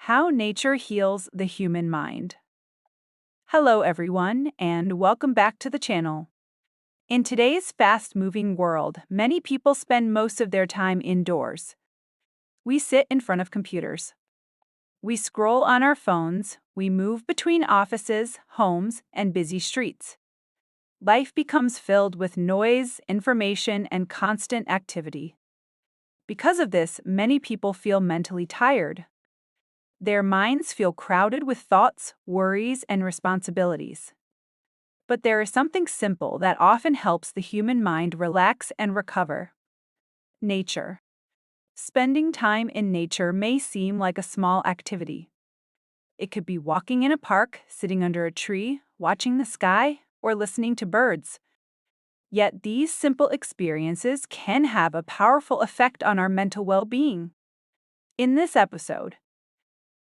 How nature heals the human mind. Hello, everyone, and welcome back to the channel. In today's fast moving world, many people spend most of their time indoors. We sit in front of computers. We scroll on our phones. We move between offices, homes, and busy streets. Life becomes filled with noise, information, and constant activity. Because of this, many people feel mentally tired. Their minds feel crowded with thoughts, worries, and responsibilities. But there is something simple that often helps the human mind relax and recover: nature. Spending time in nature may seem like a small activity. It could be walking in a park, sitting under a tree, watching the sky, or listening to birds. Yet these simple experiences can have a powerful effect on our mental well-being. In this episode,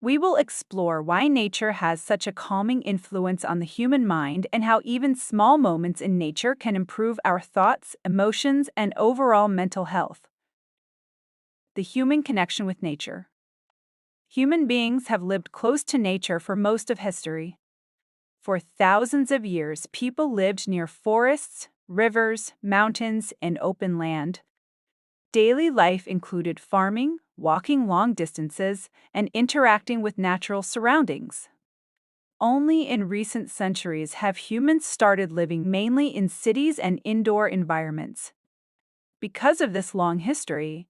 we will explore why nature has such a calming influence on the human mind and how even small moments in nature can improve our thoughts, emotions, and overall mental health. The human connection with nature. Human beings have lived close to nature for most of history. For thousands of years, people lived near forests, rivers, mountains, and open land. Daily life included farming, walking long distances, and interacting with natural surroundings. Only in recent centuries have humans started living mainly in cities and indoor environments. Because of this long history,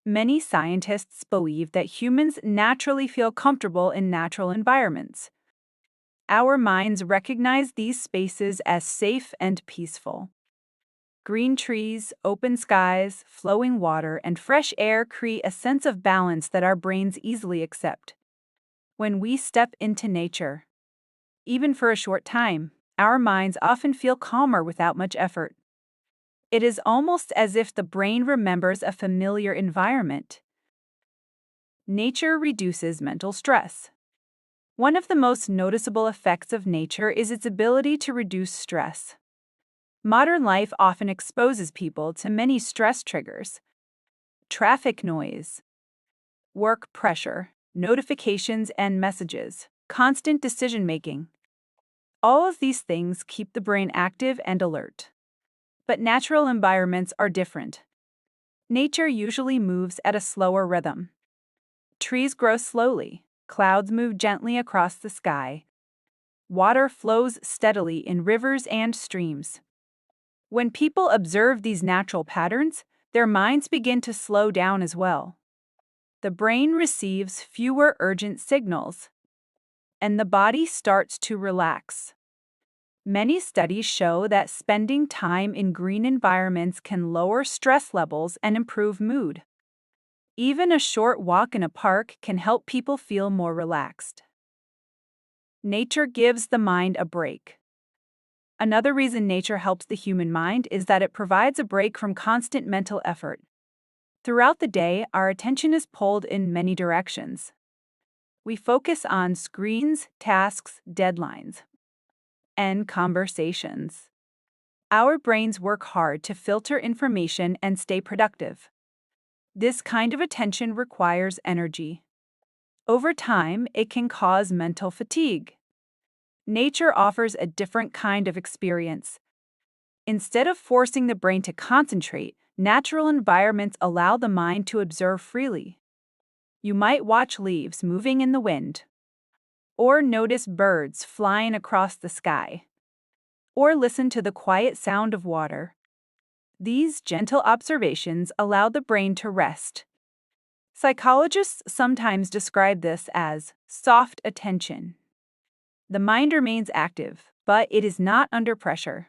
many scientists believe that humans naturally feel comfortable in natural environments. Our minds recognize these spaces as safe and peaceful. Green trees, open skies, flowing water, and fresh air create a sense of balance that our brains easily accept. When we step into nature, even for a short time, our minds often feel calmer without much effort. It is almost as if the brain remembers a familiar environment. Nature reduces mental stress. One of the most noticeable effects of nature is its ability to reduce stress. Modern life often exposes people to many stress triggers: traffic noise, work pressure, notifications and messages, constant decision making. All of these things keep the brain active and alert. But natural environments are different. Nature usually moves at a slower rhythm. Trees grow slowly, clouds move gently across the sky, water flows steadily in rivers and streams. When people observe these natural patterns, their minds begin to slow down as well. The brain receives fewer urgent signals, and the body starts to relax. Many studies show that spending time in green environments can lower stress levels and improve mood. Even a short walk in a park can help people feel more relaxed. Nature gives the mind a break. Another reason nature helps the human mind is that it provides a break from constant mental effort. Throughout the day, our attention is pulled in many directions. We focus on screens, tasks, deadlines, and conversations. Our brains work hard to filter information and stay productive. This kind of attention requires energy. Over time, it can cause mental fatigue. Nature offers a different kind of experience. Instead of forcing the brain to concentrate, natural environments allow the mind to observe freely. You might watch leaves moving in the wind, or notice birds flying across the sky, or listen to the quiet sound of water. These gentle observations allow the brain to rest. Psychologists sometimes describe this as soft attention. The mind remains active, but it is not under pressure.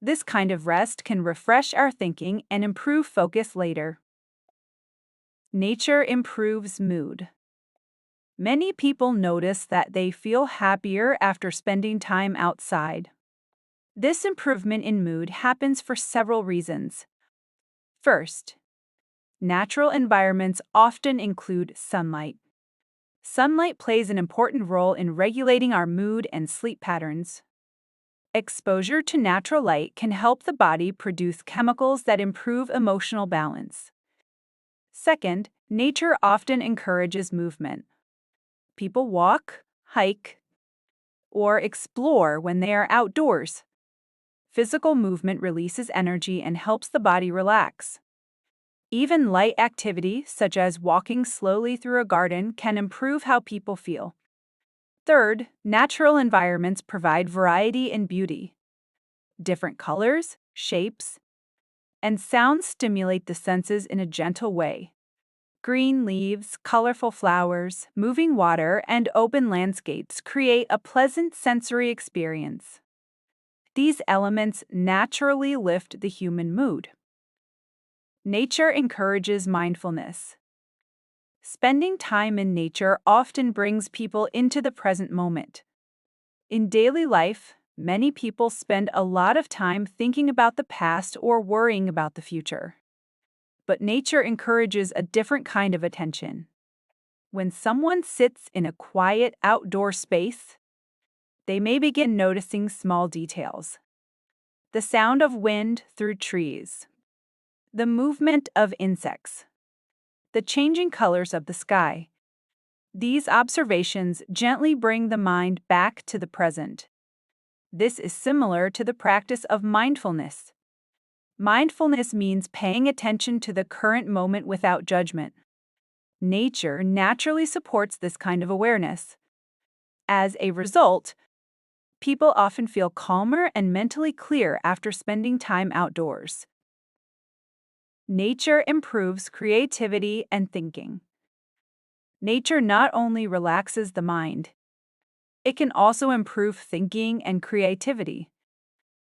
This kind of rest can refresh our thinking and improve focus later. Nature improves mood. Many people notice that they feel happier after spending time outside. This improvement in mood happens for several reasons. First, natural environments often include sunlight. Sunlight plays an important role in regulating our mood and sleep patterns. Exposure to natural light can help the body produce chemicals that improve emotional balance. Second, nature often encourages movement. People walk, hike, or explore when they are outdoors. Physical movement releases energy and helps the body relax. Even light activity, such as walking slowly through a garden, can improve how people feel. Third, natural environments provide variety and beauty. Different colors, shapes, and sounds stimulate the senses in a gentle way. Green leaves, colorful flowers, moving water, and open landscapes create a pleasant sensory experience. These elements naturally lift the human mood. Nature encourages mindfulness. Spending time in nature often brings people into the present moment. In daily life, many people spend a lot of time thinking about the past or worrying about the future. But nature encourages a different kind of attention. When someone sits in a quiet outdoor space, they may begin noticing small details. The sound of wind through trees, the movement of insects, the changing colors of the sky. These observations gently bring the mind back to the present. This is similar to the practice of mindfulness. Mindfulness means paying attention to the current moment without judgment. Nature naturally supports this kind of awareness. As a result, people often feel calmer and mentally clear after spending time outdoors. Nature improves creativity and thinking. Nature not only relaxes the mind, it can also improve thinking and creativity.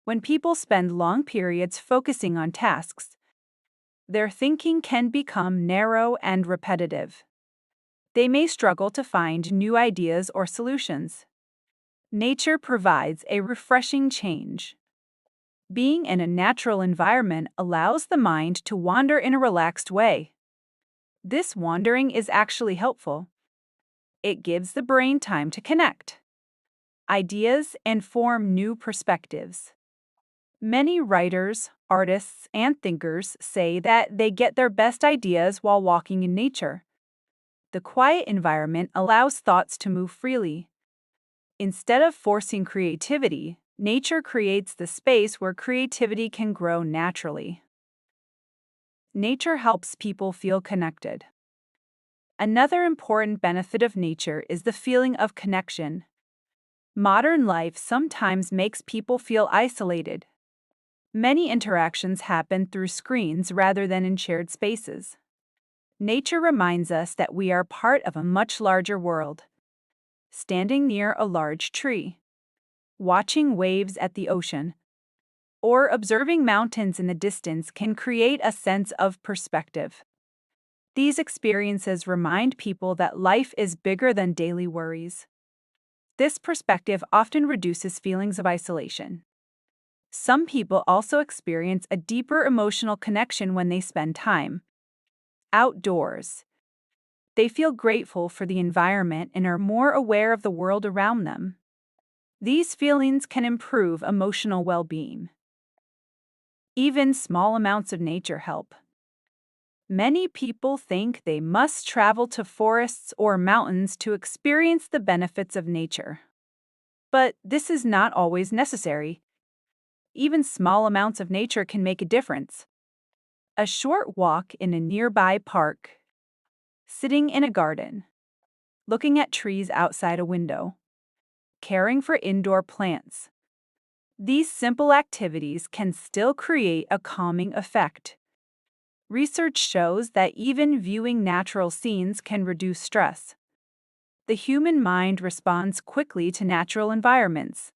When people spend long periods focusing on tasks, their thinking can become narrow and repetitive. They may struggle to find new ideas or solutions. Nature provides a refreshing change. Being in a natural environment allows the mind to wander in a relaxed way. This wandering is actually helpful. It gives the brain time to connect ideas and form new perspectives. Many writers, artists, and thinkers say that they get their best ideas while walking in nature. The quiet environment allows thoughts to move freely. Instead of forcing creativity, nature creates the space where creativity can grow naturally. Nature helps people feel connected. Another important benefit of nature is the feeling of connection. Modern life sometimes makes people feel isolated. Many interactions happen through screens rather than in shared spaces. Nature reminds us that we are part of a much larger world. Standing near a large tree, watching waves at the ocean, or observing mountains in the distance can create a sense of perspective. These experiences remind people that life is bigger than daily worries. This perspective often reduces feelings of isolation. Some people also experience a deeper emotional connection when they spend time outdoors. They feel grateful for the environment and are more aware of the world around them. These feelings can improve emotional well-being. Even small amounts of nature help. Many people think they must travel to forests or mountains to experience the benefits of nature. But this is not always necessary. Even small amounts of nature can make a difference. A short walk in a nearby park, sitting in a garden, looking at trees outside a window, caring for indoor plants. These simple activities can still create a calming effect. Research shows that even viewing natural scenes can reduce stress. The human mind responds quickly to natural environments.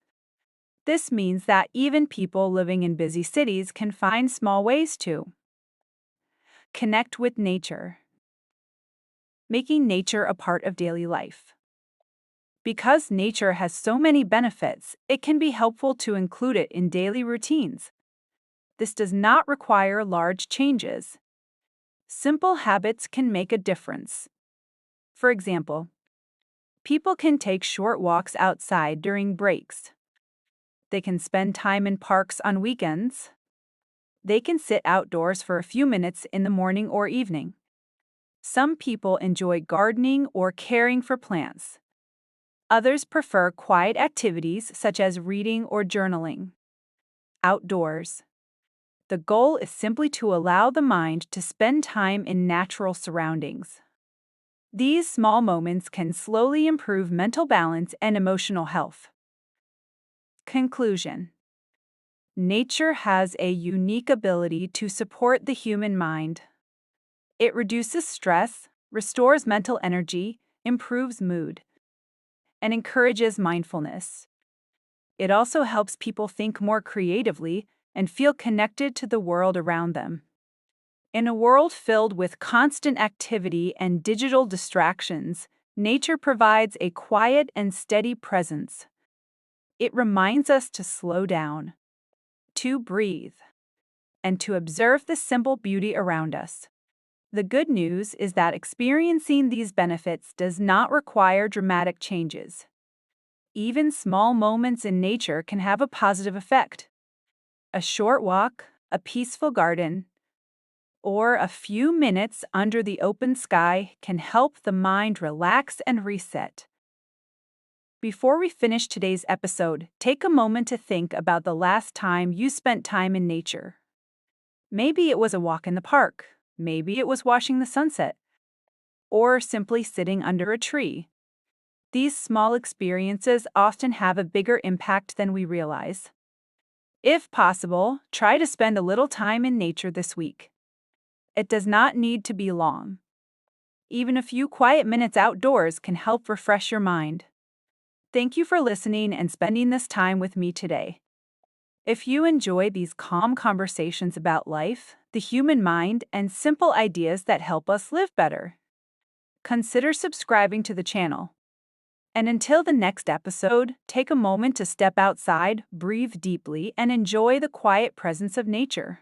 This means that even people living in busy cities can find small ways to connect with nature, making nature a part of daily life. Because nature has so many benefits, it can be helpful to include it in daily routines. This does not require large changes. Simple habits can make a difference. For example, people can take short walks outside during breaks. They can spend time in parks on weekends. They can sit outdoors for a few minutes in the morning or evening. Some people enjoy gardening or caring for plants. Others prefer quiet activities such as reading or journaling. Outdoors. The goal is simply to allow the mind to spend time in natural surroundings. These small moments can slowly improve mental balance and emotional health. Conclusion. Nature has a unique ability to support the human mind. It reduces stress, restores mental energy, improves mood, and encourages mindfulness. It also helps people think more creatively and feel connected to the world around them. In a world filled with constant activity and digital distractions, nature provides a quiet and steady presence. It reminds us to slow down, to breathe, and to observe the simple beauty around us. The good news is that experiencing these benefits does not require dramatic changes. Even small moments in nature can have a positive effect. A short walk, a peaceful garden, or a few minutes under the open sky can help the mind relax and reset. Before we finish today's episode, take a moment to think about the last time you spent time in nature. Maybe it was a walk in the park, maybe it was watching the sunset, or simply sitting under a tree. These small experiences often have a bigger impact than we realize. If possible, try to spend a little time in nature this week. It does not need to be long. Even a few quiet minutes outdoors can help refresh your mind. Thank you for listening and spending this time with me today. If you enjoy these calm conversations about life, the human mind, and simple ideas that help us live better, consider subscribing to the channel. And until the next episode, take a moment to step outside, breathe deeply, and enjoy the quiet presence of nature.